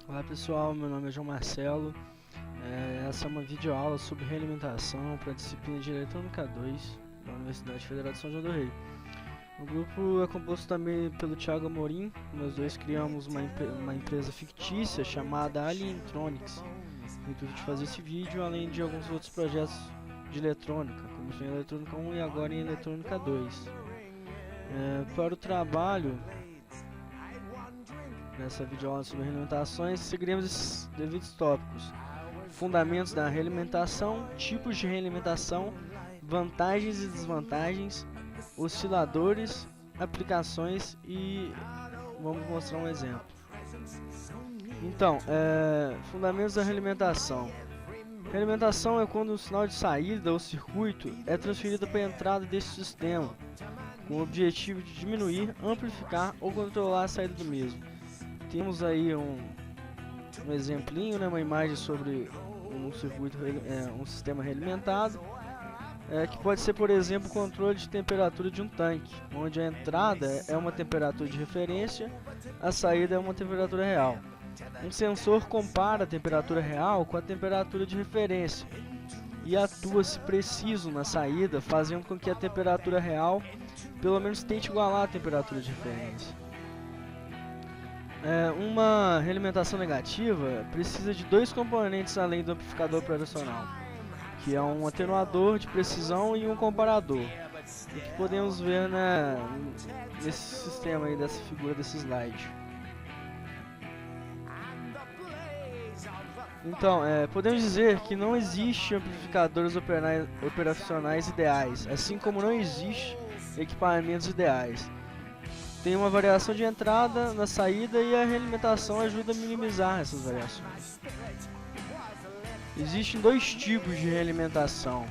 Olá pessoal, meu nome é João Marcelo. Essa é uma videoaula sobre realimentação para a disciplina de Eletrônica 2 da Universidade Federal de São João do Rei. O grupo é composto também pelo Thiago Amorim. Nós dois criamos uma empresa fictícia chamada Alientronics, no intuito de fazer esse vídeo, além de alguns outros projetos de eletrônica, como em Eletrônica 1 e agora em Eletrônica 2. Para o trabalho nessa videoaula sobre realimentações, seguiremos esses devidos tópicos: fundamentos da realimentação, tipos de realimentação, vantagens e desvantagens, osciladores, aplicações e vamos mostrar um exemplo. Então, fundamentos da realimentação. Realimentação é quando o sinal de saída ou circuito é transferido para a entrada desse sistema, com o objetivo de diminuir, amplificar ou controlar a saída do mesmo. Temos aí um exemplinho, né, uma imagem sobre um circuito, um sistema realimentado, que pode ser, por exemplo, o controle de temperatura de um tanque, onde a entrada é uma temperatura de referência, a saída é uma temperatura real. Um sensor compara a temperatura real com a temperatura de referência e atua se preciso na saída, fazendo com que a temperatura real pelo menos tente igualar a temperatura de referência. Uma realimentação negativa precisa de dois componentes além do amplificador operacional, que é um atenuador de precisão e um comparador, o que podemos ver nesse sistema aí, dessa figura desse slide. Então, podemos dizer que não existe amplificadores operacionais ideais, assim como não existe equipamentos ideais. Tem uma variação de entrada na saída e a realimentação ajuda a minimizar essas variações. Existem dois tipos de realimentação.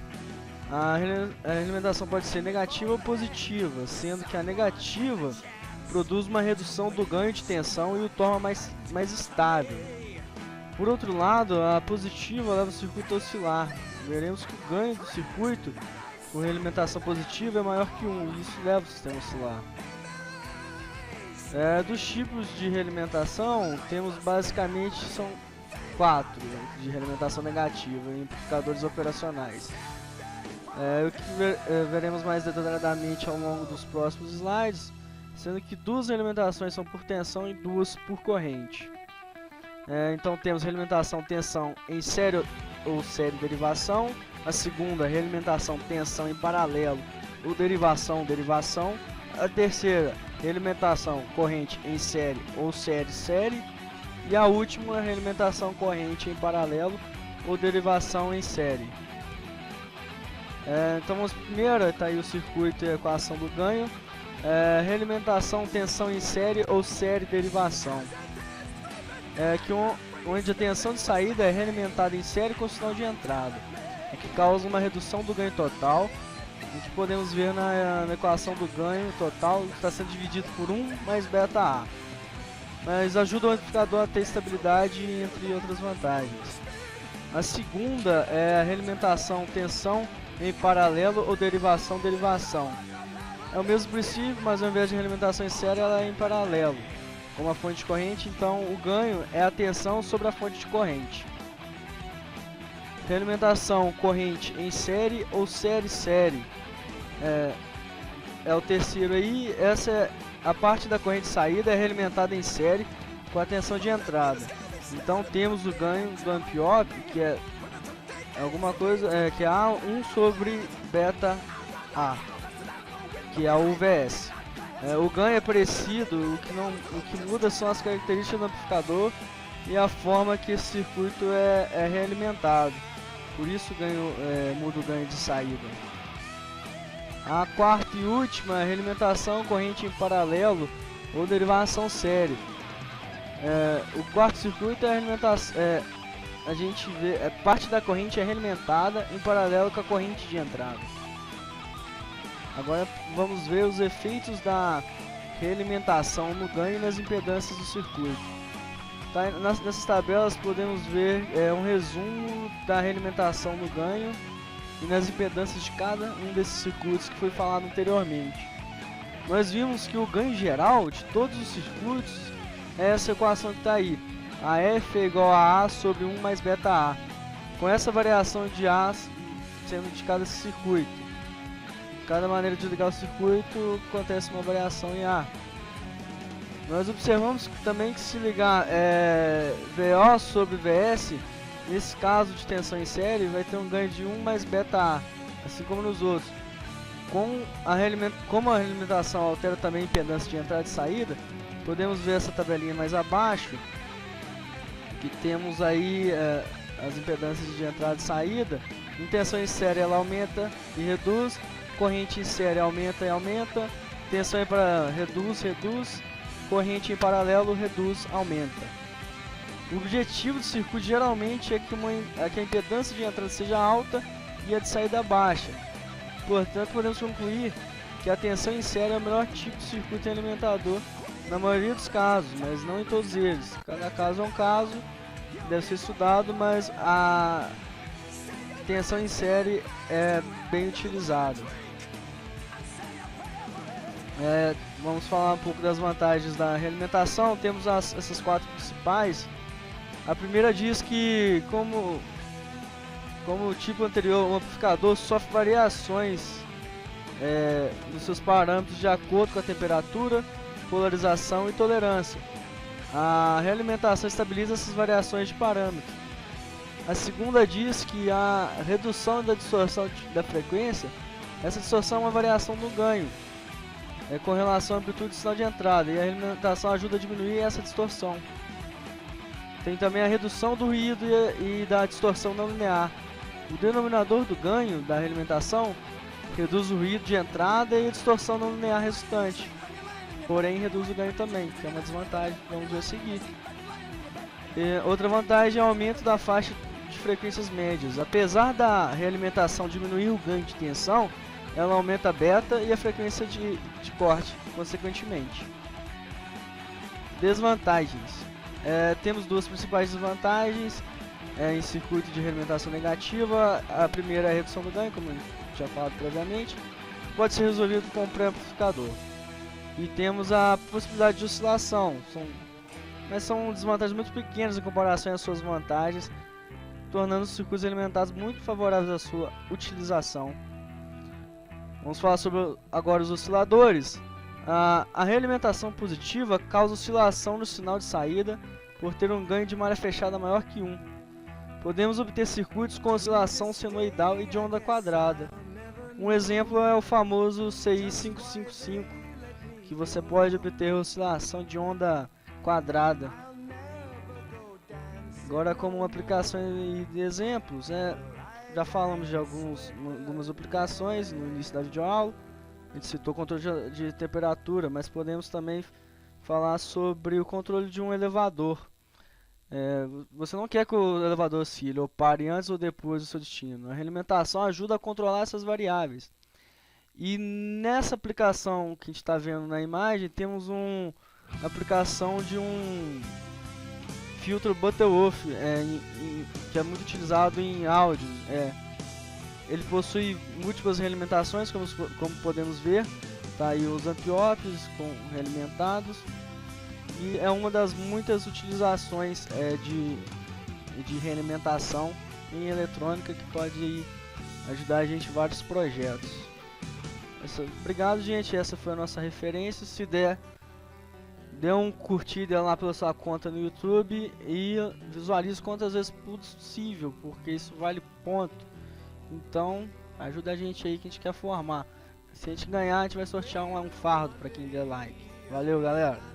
A realimentação pode ser negativa ou positiva, sendo que a negativa produz uma redução do ganho de tensão e o torna mais estável. Por outro lado, a positiva leva o circuito a oscilar. Veremos que o ganho do circuito com realimentação positiva é maior que 1, e isso leva o sistema a oscilar. Dos tipos de realimentação, temos basicamente são 4 de realimentação negativa em amplificadores operacionais. O que veremos mais detalhadamente ao longo dos próximos slides, sendo que 2 realimentações são por tensão e 2 por corrente. Então temos realimentação tensão em série ou série derivação, a segunda realimentação tensão em paralelo ou derivação. A terceira, realimentação corrente em série ou série, e a última, realimentação corrente em paralelo ou derivação em série. Então vamos primeiro, está aí o circuito e a equação do ganho. Realimentação tensão em série ou série derivação, onde a tensão de saída é realimentada em série com o sinal de entrada, que causa uma redução do ganho total, o que podemos ver na equação do ganho total, que está sendo dividido por 1 mais beta A. Mas ajuda o amplificador a ter estabilidade, entre outras vantagens. A segunda é a realimentação tensão em paralelo ou derivação. É o mesmo princípio, mas ao invés de realimentação em série, ela é em paralelo, como a fonte de corrente, então o ganho é a tensão sobre a fonte de corrente. Realimentação corrente em série ou série. É o terceiro aí. Essa é a parte da corrente de saída, é realimentada em série com a tensão de entrada. Então temos o ganho do ampliop, que é alguma coisa, que é A1 sobre beta A, que é a UVS. O ganho é parecido, o que muda são as características do amplificador e a forma que esse circuito é realimentado. Por isso muda o ganho de saída. A quarta e última é a realimentação corrente em paralelo ou derivação série. O quarto circuito é a realimentação. A gente vê parte da corrente é realimentada em paralelo com a corrente de entrada. Agora vamos ver os efeitos da realimentação no ganho e nas impedâncias do circuito. Nessas tabelas podemos ver um resumo da realimentação no ganho e nas impedâncias de cada um desses circuitos que foi falado anteriormente. Nós vimos que o ganho geral de todos os circuitos é essa equação que está aí. AF é igual a A sobre 1 mais beta A. Com essa variação de A sendo de cada circuito. Cada maneira de ligar o circuito acontece uma variação em A. Nós observamos também que se ligar VO sobre VS, nesse caso de tensão em série, vai ter um ganho de 1 mais beta A, assim como nos outros. Como a realimentação altera também a impedância de entrada e saída, podemos ver essa tabelinha mais abaixo, que temos aí as impedâncias de entrada e saída. Em tensão em série ela aumenta e reduz, corrente em série aumenta e aumenta, tensão em reduz, corrente em paralelo reduz, aumenta. O objetivo do circuito geralmente é que a impedância de entrada seja alta e a de saída baixa. Portanto, podemos concluir que a tensão em série é o melhor tipo de circuito alimentador na maioria dos casos, mas não em todos eles. Cada caso é um caso, deve ser estudado, mas a tensão em série é bem utilizada. Vamos falar um pouco das vantagens da realimentação. Temos essas 4 principais. A primeira diz que, como o tipo anterior, o amplificador sofre variações nos seus parâmetros de acordo com a temperatura, polarização e tolerância. A realimentação estabiliza essas variações de parâmetros. A segunda diz que a redução da distorção da frequência, essa distorção é uma variação do ganho com relação à amplitude do sinal de entrada, e a realimentação ajuda a diminuir essa distorção. Tem também a redução do ruído e da distorção não linear. O denominador do ganho da realimentação reduz o ruído de entrada e a distorção não linear resultante, porém reduz o ganho também, que é uma desvantagem que vamos ver a seguir. Outra vantagem é o aumento da faixa de frequências médias. Apesar da realimentação diminuir o ganho de tensão, ela aumenta a beta e a frequência de corte, consequentemente. Desvantagens. Temos 2 principais desvantagens em circuito de realimentação negativa. A primeira é a redução do ganho, como eu já falado previamente, pode ser resolvido com o pré-amplificador. E temos a possibilidade de oscilação, mas são desvantagens muito pequenas em comparação às suas vantagens, tornando os circuitos alimentados muito favoráveis à sua utilização. Vamos falar sobre agora os osciladores. A realimentação positiva causa oscilação no sinal de saída por ter um ganho de malha fechada maior que 1. Podemos obter circuitos com oscilação senoidal e de onda quadrada. Um exemplo é o famoso CI555, que você pode obter oscilação de onda quadrada. Agora, como aplicação de exemplos, já falamos de algumas aplicações no início da videoaula. A gente citou controle de temperatura, mas podemos também falar sobre o controle de um elevador. Você não quer que o elevador oscile ou pare antes ou depois do seu destino. A realimentação ajuda a controlar essas variáveis. E nessa aplicação que a gente está vendo na imagem, temos uma aplicação de um filtro Butterworth, que é muito utilizado em áudio. Ele possui múltiplas realimentações, como podemos ver. Tá aí os amp-ops realimentados. E é uma das muitas utilizações de realimentação em eletrônica que pode ajudar a gente em vários projetos. Obrigado, gente. Essa foi a nossa referência. Se der, dê um curtida lá pela sua conta no YouTube e visualize quantas vezes possível, porque isso vale ponto. Então, ajuda a gente aí que a gente quer formar. Se a gente ganhar, a gente vai sortear um fardo para quem der like. Valeu, galera!